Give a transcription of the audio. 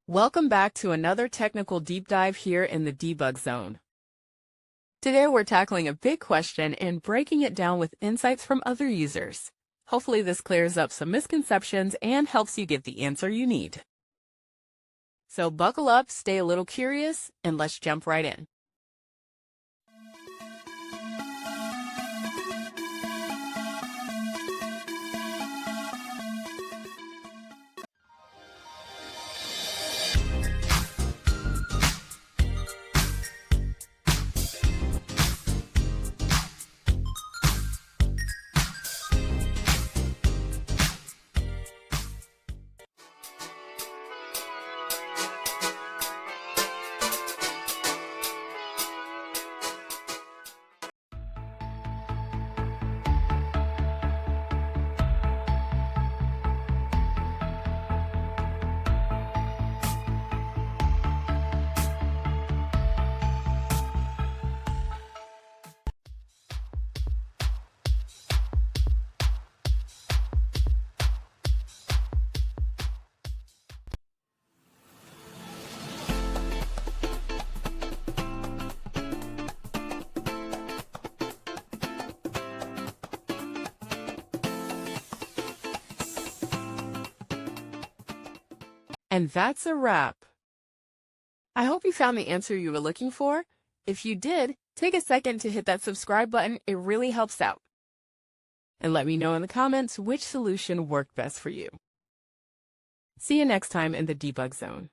Welcome back to another technical deep dive here in the debug zone. Today we're tackling a big question and breaking it down with insights from other users. Hopefully this clears up some misconceptions and helps you get the answer you need. So buckle up, stay a little curious, and let's jump right in. And that's a wrap. I hope you found the answer you were looking for. If you did, take a second to hit that subscribe button. It really helps out. And let me know in the comments which solution worked best for you. See you next time in the debug zone.